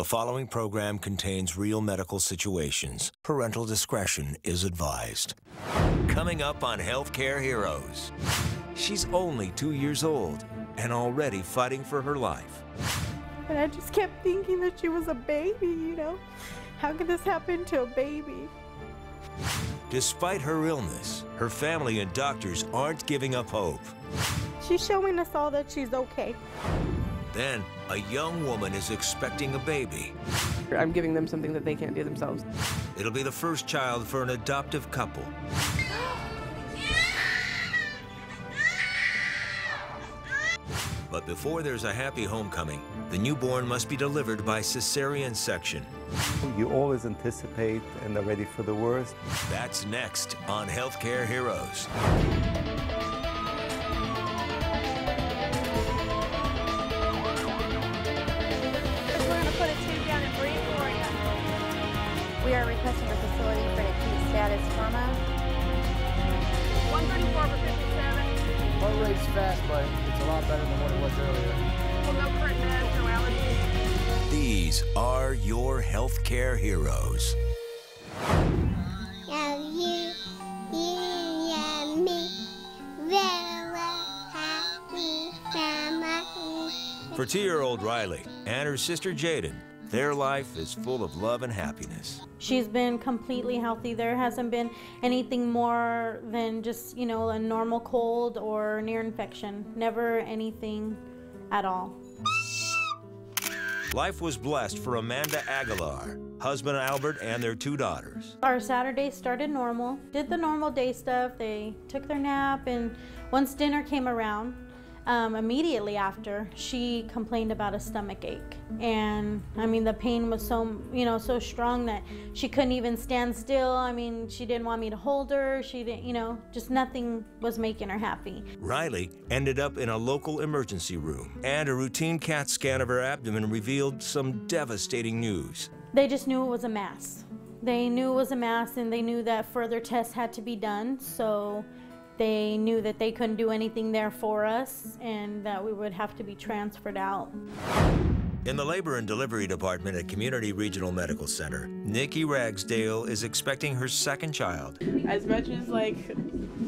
The following program contains real medical situations. Parental discretion is advised. Coming up on Healthcare Heroes. She's only 2 years old and already fighting for her life. And I just kept thinking that she was a baby, you know? How could this happen to a baby? Despite her illness, her family and doctors aren't giving up hope. She's showing us all that she's okay. Then, a young woman is expecting a baby. I'm giving them something that they can't do themselves. It'll be the first child for an adoptive couple. But before there's a happy homecoming, the newborn must be delivered by cesarean section. You always anticipate and are ready for the worst. That's next on Healthcare Heroes. We are requesting a facility for an acute status trauma. 134 over 57. Heart rate's fast, but it's a lot better than what it was earlier. Well, no current meds, no allergies. These are your healthcare heroes. You and me, very happy family. For 2-year-old Riley and her sister Jaden, their life is full of love and happiness. She's been completely healthy. There hasn't been anything more than just, you know, a normal cold or near infection. Never anything at all. Life was blessed for Amanda Aguilar, husband Albert, and their 2 daughters. Our Saturday started normal. Did the normal day stuff. They took their nap, and once dinner came around, immediately after, she complained about a stomach ache. And I mean, the pain was so, so strong that she couldn't even stand still. I mean, she didn't want me to hold her. She didn't, just nothing was making her happy. Riley ended up in a local emergency room, and a routine CAT scan of her abdomen revealed some devastating news. They just knew it was a mass. They knew it was a mass, and they knew that further tests had to be done. So they knew that they couldn't do anything there for us and that we would have to be transferred out. In the labor and delivery department at Community Regional Medical Center, Nikki Ragsdale is expecting her 2nd child. As much as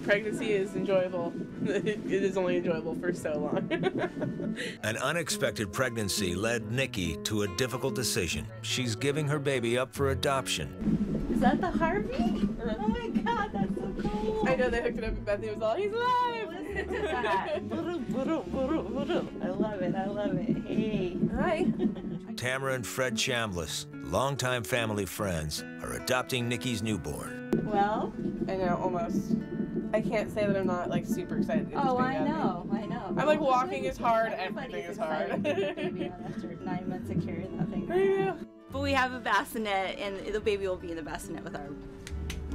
pregnancy is enjoyable, it is only enjoyable for so long. An unexpected pregnancy led Nikki to a difficult decision. She's giving her baby up for adoption. Is that the heartbeat? Oh my God, that's so cool. I know they hooked it up and Bethany was all, he's alive! Listen to that. I love it, I love it. Hey. Hi. Tamara and Fred Chambliss, longtime family friends, are adopting Nikki's newborn. Well? I know, almost. I can't say that I'm not super excited to get this baby I know. I'm walking is hard, everything is hard. Baby after 9 months of carrying that thing. Yeah. But we have a bassinet, and the baby will be in the bassinet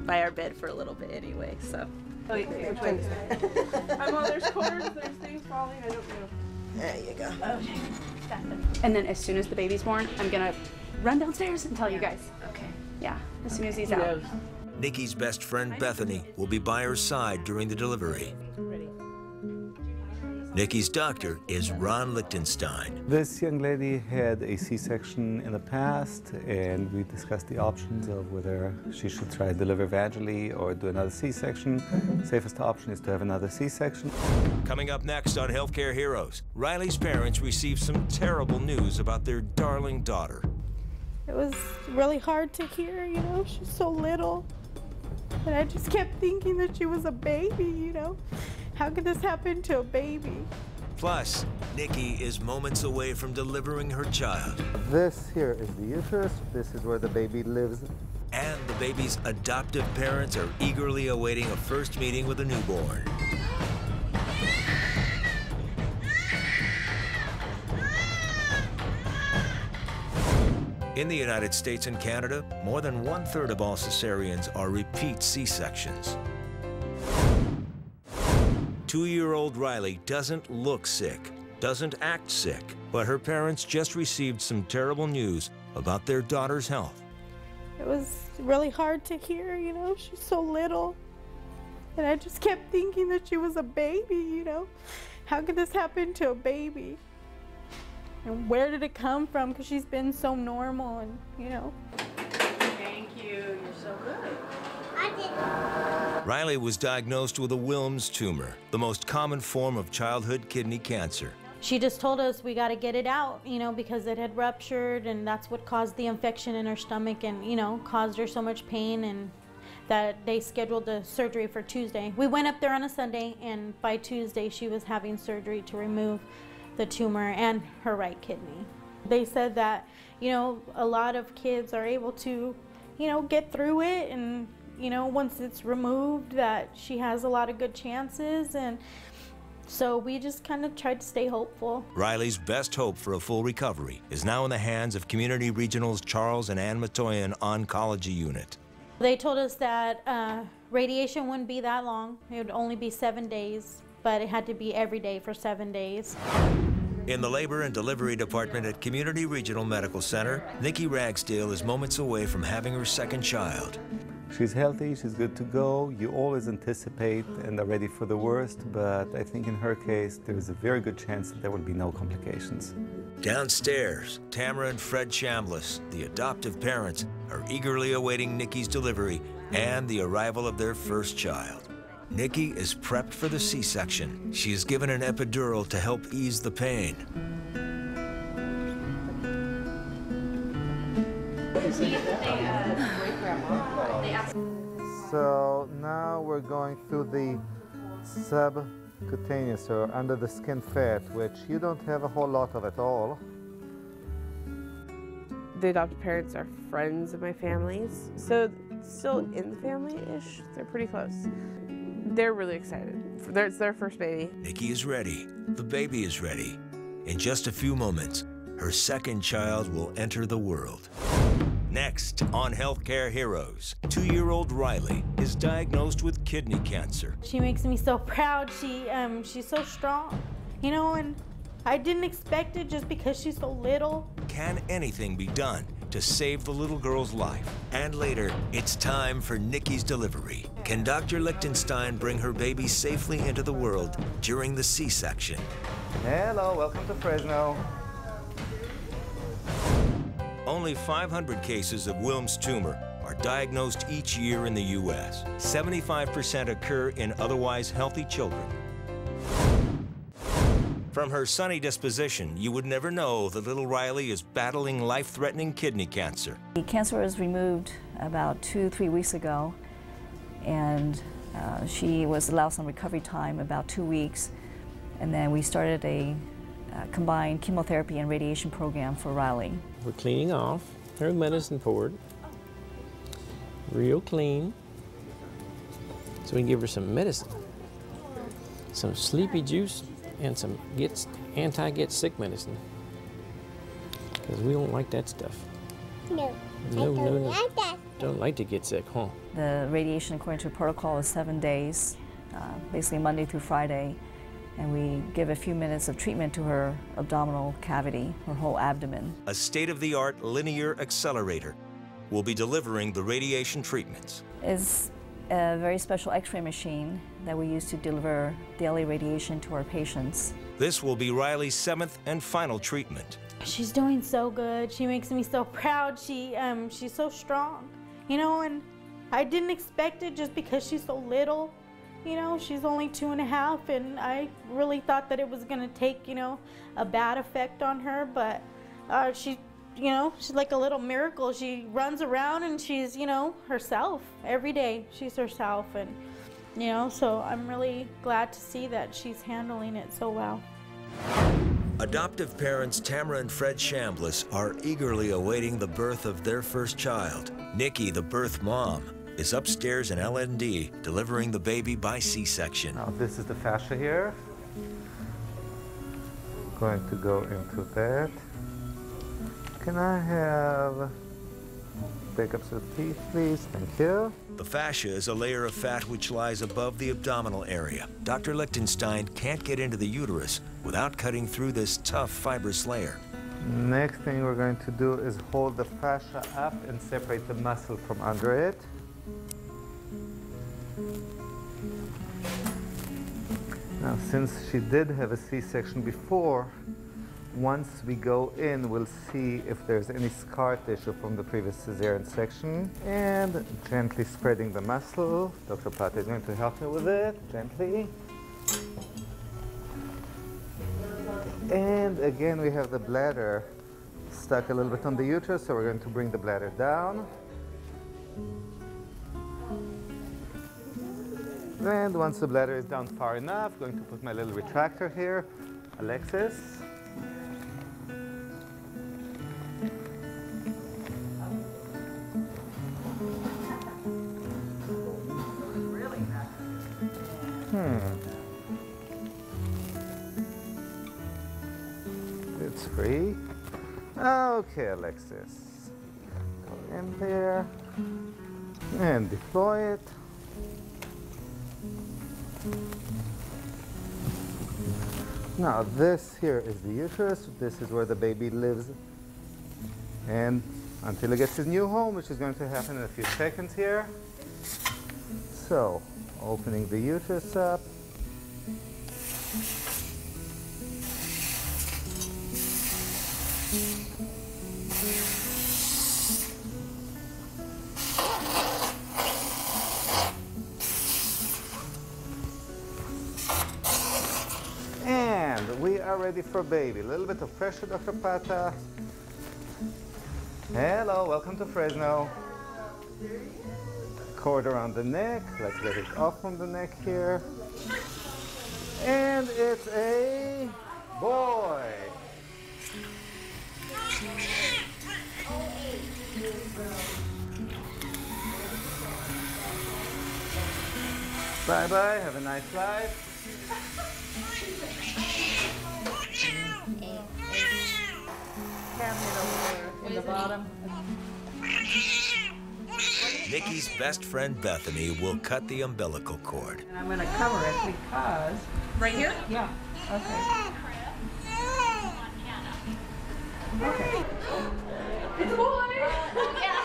by our bed for a little bit anyway, so. Oh, which one? There's cords, there's things falling, I don't know. There you go. Okay. And then as soon as the baby's born, I'm gonna run downstairs and tell you guys. Okay. Yeah, as soon as he's out. Nikki's best friend Bethany will be by her side during the delivery. Nikki's doctor is Ron Lichtenstein. This young lady had a C-section in the past, and we discussed the options of whether she should try to deliver vaginally or do another C-section. Safest option is to have another C-section. Coming up next on Healthcare Heroes, Riley's parents received some terrible news about their darling daughter. It was really hard to hear, she's so little. And I just kept thinking that she was a baby, How could this happen to a baby? Plus, Nikki is moments away from delivering her child. This here is the uterus. This is where the baby lives. And the baby's adoptive parents are eagerly awaiting a first meeting with a newborn. In the United States and Canada, more than 1/3 of all cesareans are repeat C-sections. 2-year-old Riley doesn't look sick, doesn't act sick, but her parents just received some terrible news about their daughter's health. It was really hard to hear, she's so little. And I just kept thinking that she was a baby, How could this happen to a baby? and where did it come from, because she's been so normal, and you know. Thank you. You're so good. Riley was diagnosed with a Wilms tumor, the most common form of childhood kidney cancer. She just told us we got to get it out, you know, because it had ruptured, and that's what caused the infection in her stomach, and you know, caused her so much pain, and that they scheduled the surgery for Tuesday. We went up there on a Sunday, and by Tuesday she was having surgery to remove the tumor and her right kidney. They said that, you know, a lot of kids are able to, you know, get through it, and you know, once it's removed, that she has a lot of good chances, and so we just kind of tried to stay hopeful. Riley's best hope for a full recovery is now in the hands of Community Regional's Charles and Ann Matoyan Oncology Unit. They told us that radiation wouldn't be that long. It would only be 7 days, but it had to be every day for 7 days. In the labor and delivery department at Community Regional Medical Center, Nikki Ragsdale is moments away from having her second child. She's healthy, she's good to go. You always anticipate and are ready for the worst, but I think in her case, there's a very good chance that there will be no complications. Downstairs, Tamara and Fred Chambliss, the adoptive parents, are eagerly awaiting Nikki's delivery and the arrival of their first child. Nikki is prepped for the C-section. She is given an epidural to help ease the pain. So now we're going through the subcutaneous or under the skin fat, which you don't have a whole lot of at all. The adopted parents are friends of my family's, so still in the family-ish. They're pretty close. They're really excited. It's their first baby. Nikki is ready. The baby is ready. In just a few moments, her second child will enter the world. Next on Healthcare Heroes, 2-year-old Riley is diagnosed with kidney cancer. She makes me so proud. She's so strong, you know, and I didn't expect it just because she's so little. Can anything be done to save the little girl's life? And later, it's time for Nikki's delivery. Can Dr. Lichtenstein bring her baby safely into the world during the C-section? Hello, welcome to Fresno. Only 500 cases of Wilms tumor are diagnosed each year in the U.S. 75% occur in otherwise healthy children. From her sunny disposition, you would never know that little Riley is battling life-threatening kidney cancer. The cancer was removed about 2-3 weeks ago, and she was allowed some recovery time, about 2 weeks, and then we started a combined chemotherapy and radiation program for Riley. We're cleaning off her medicine port, real clean, so we can give her some medicine, some sleepy juice, and some anti-get-sick medicine, because we don't like that stuff. No, No. like that. Don't like to get sick, huh? The radiation according to protocol is 7 days, basically Monday through Friday, and we give a few minutes of treatment to her abdominal cavity, her whole abdomen. A state-of-the-art linear accelerator will be delivering the radiation treatments. It's a very special X-ray machine that we use to deliver daily radiation to our patients. This will be Riley's 7th and final treatment. She's doing so good. She makes me so proud. She's so strong, you know, and I didn't expect it just because she's so little. You know, she's only 2.5, and I really thought that it was gonna take, you know, a bad effect on her, but she, you know, she's like a little miracle. She runs around and she's, you know, herself every day. She's herself, and, you know, so I'm really glad to see that she's handling it so well. Adoptive parents Tamara and Fred Chambliss are eagerly awaiting the birth of their first child. Nikki, the birth mom, is upstairs in L&D delivering the baby by C-section. Now this is the fascia here. Going to go into that. Can I have backups of teeth, please? Thank you. The fascia is a layer of fat which lies above the abdominal area. Dr. Lichtenstein can't get into the uterus without cutting through this tough fibrous layer. Next thing we're going to do is hold the fascia up and separate the muscle from under it. Now, since she did have a C-section before, Once we go in, we'll see if there's any scar tissue from the previous cesarean section. And gently spreading the muscle. Dr. Pata is going to help me with it, gently. And again, we have the bladder stuck a little bit on the uterus, so we're going to bring the bladder down. And once the bladder is down far enough, I'm going to put my little retractor here. Alexis. It's free. Okay, Alexis. Go in there and deploy it. Now this here is the uterus. This is where the baby lives. And until he gets his new home, which is going to happen in a few seconds here. So, opening the uterus up. And we are ready for baby. A little bit of pressure, Dr. Pata. Hello, welcome to Fresno. Cord around the neck. Let's get it off from the neck here. And it's a boy. Bye-bye, have a nice life. Cabinet over there in the bottom. Nikki's best friend Bethany will cut the umbilical cord. And I'm going to cover it because... Right here? Yeah. Okay. Okay. It's a boy! Yeah.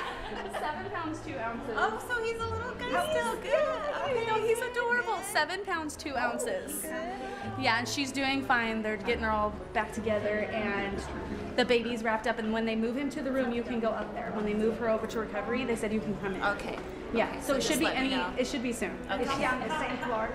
7 pounds, 2 ounces. Oh, so he's a little guy still. Good. Okay, no, he's adorable. 7 pounds, 2 ounces. Yeah, and she's doing fine. They're getting her all back together, and the baby's wrapped up. And when they move him to the room, you can go up there. When they move her over to recovery, they said you can come in. Okay. Yeah. Okay, So it should be let me know. It should be soon. Okay. It's on the same floor.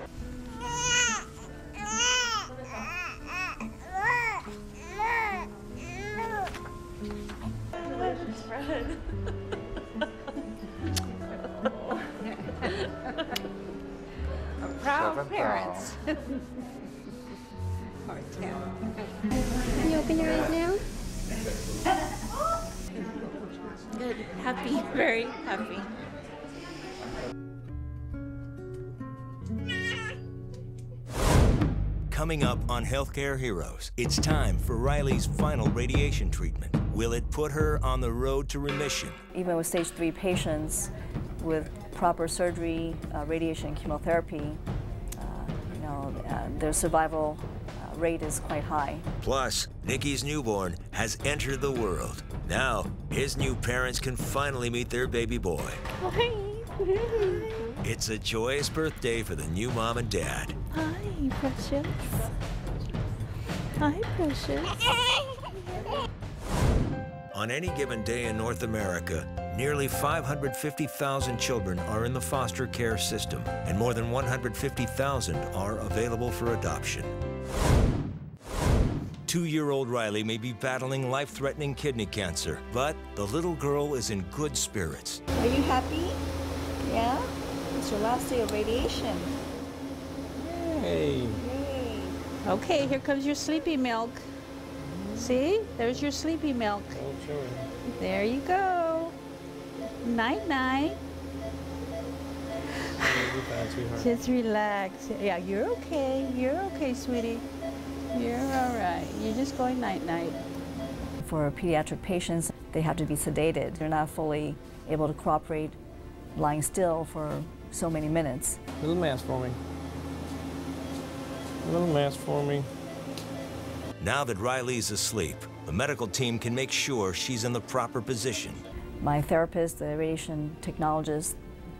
Proud parents. Can you open your eyes now? Good. Happy. Very happy. Coming up on Healthcare Heroes, it's time for Riley's final radiation treatment. Will it put her on the road to remission? Even with stage 3 patients with proper surgery, radiation, chemotherapy, their survival rate is quite high. Plus, Nikki's newborn has entered the world. Now, his new parents can finally meet their baby boy. It's a joyous birthday for the new mom and dad. Hi, precious. Hi, precious. On any given day in North America, nearly 550,000 children are in the foster care system, and more than 150,000 are available for adoption. 2-year-old Riley may be battling life-threatening kidney cancer, but the little girl is in good spirits. Are you happy? Yeah? It's your last day of radiation. Hey. Yay. Okay, here comes your sleepy milk. See? There's your sleepy milk. There you go. Night-night. Just relax. Yeah, you're okay. You're okay, sweetie. You're all right. You're just going night-night. For pediatric patients, they have to be sedated. They're not fully able to cooperate lying still for so many minutes. A little mask for me. A little mask for me. Now that Riley's asleep, the medical team can make sure she's in the proper position. My therapist, the radiation technologist,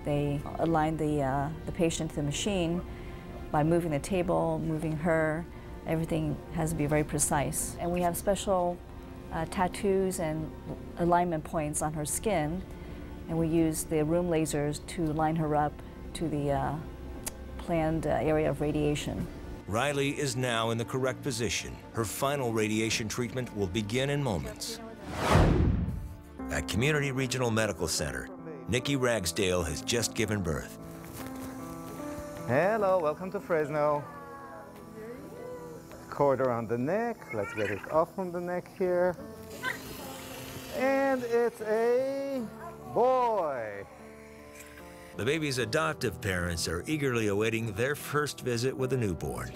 they align the patient to the machine by moving the table, moving her, Everything has to be very precise. And we have special tattoos and alignment points on her skin, and we use the room lasers to line her up to the planned area of radiation. Riley is now in the correct position. Her final radiation treatment will begin in moments. At Community Regional Medical Center, Nikki Ragsdale has just given birth. Hello, welcome to Fresno. Cord around the neck. Let's get it off from the neck here. And it's a boy. The baby's adoptive parents are eagerly awaiting their first visit with a newborn.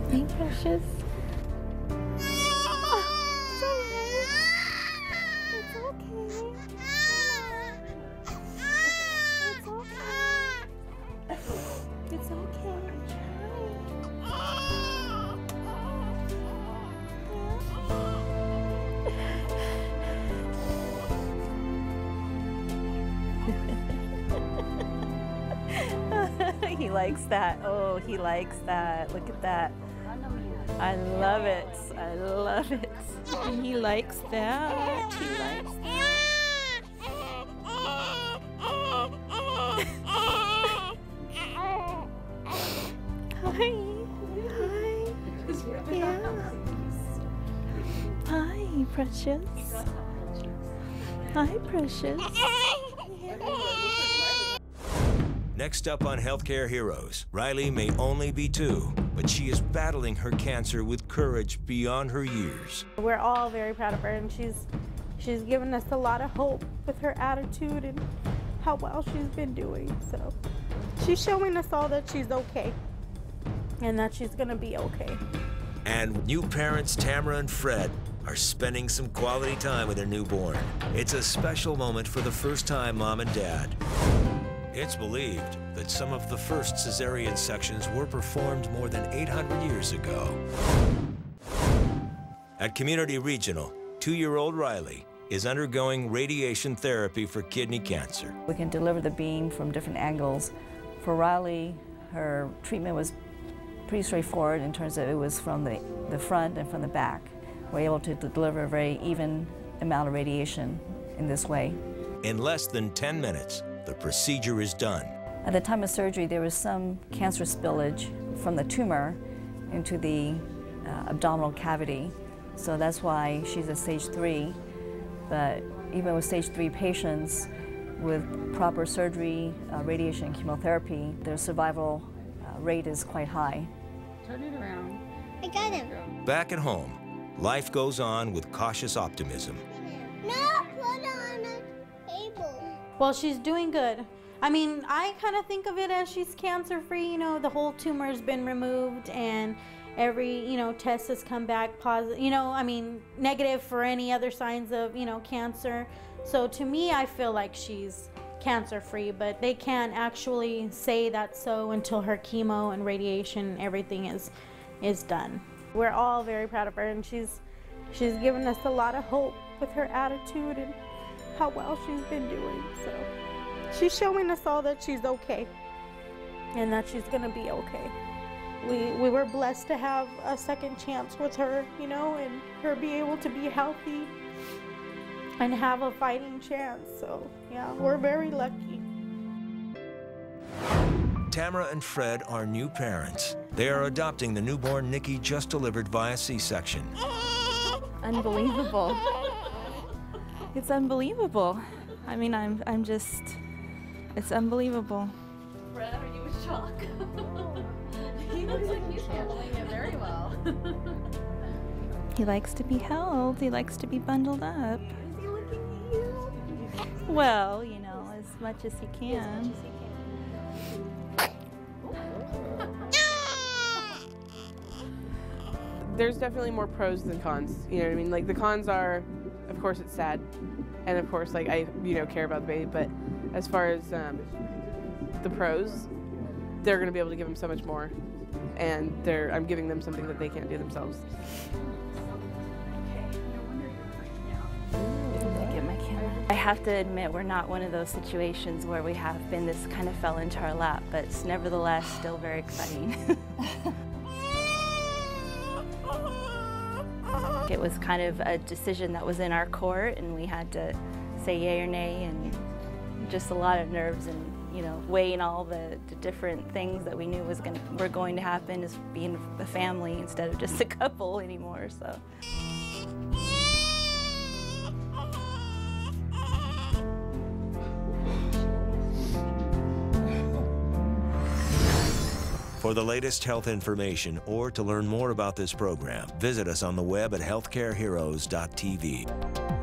Hey, precious. It's okay. He likes that. Oh, he likes that. Look at that. I love it. I love it. He likes that. He likes that. Hi. Hi. Yeah. Hi, precious. Hi, precious. Next up on Healthcare Heroes, Riley may only be 2, but she is battling her cancer with courage beyond her years. We're all very proud of her, and she's given us a lot of hope with her attitude and how well she's been doing. So she's showing us all that she's okay and that she's gonna be okay. And new parents Tamara and Fred are spending some quality time with their newborn. It's a special moment for the first-time mom and dad. It's believed that some of the first cesarean sections were performed more than 800 years ago. At Community Regional, 2-year-old Riley is undergoing radiation therapy for kidney cancer. We can deliver the beam from different angles. For Riley, her treatment was pretty straightforward in terms of it was from the front and from the back. We're able to deliver a very even amount of radiation in this way. In less than 10 minutes, the procedure is done. At the time of surgery, there was some cancer spillage from the tumor into the abdominal cavity. So that's why she's at stage 3. But even with stage 3 patients, with proper surgery, radiation, and chemotherapy, their survival rate is quite high. Turn it around. I got him. Back at home, life goes on with cautious optimism. No, put it on the table. Well, she's doing good. I mean, I kind of think of it as she's cancer-free. You know, the whole tumor has been removed and every, test has come back positive, negative for any other signs of, cancer. So to me, I feel like she's cancer-free, but they can't actually say that so until her chemo and radiation, everything is done. We're all very proud of her, and she's given us a lot of hope with her attitude and how well she's been doing. So she's showing us all that she's okay and that she's gonna be okay. We were blessed to have a second chance with her, and her be able to be healthy and have a fighting chance. So yeah, we're very lucky. Tamara and Fred are new parents. They are adopting the newborn Nikki just delivered via C-section. Unbelievable. It's unbelievable. I mean, I'm just, it's unbelievable. Fred, are you in shock? He looks like he's handling it very well. He likes to be held. He likes to be bundled up. Is he looking at you? Well, as much as he can. there's definitely more pros than cons. You know what I mean? Like the cons are, of course, it's sad, and of course, like I care about the baby. But as far as the pros, they're going to be able to give them so much more, and I'm giving them something that they can't do themselves. I have to admit, we're not one of those situations where we have been this kind of fell into our lap, but it's nevertheless still very exciting. It was kind of a decision that was in our court, and we had to say yay or nay, and just a lot of nerves and weighing all the different things that we knew were going to happen as being a family instead of just a couple anymore. So. For the latest health information or to learn more about this program, visit us on the web at healthcareheroes.tv.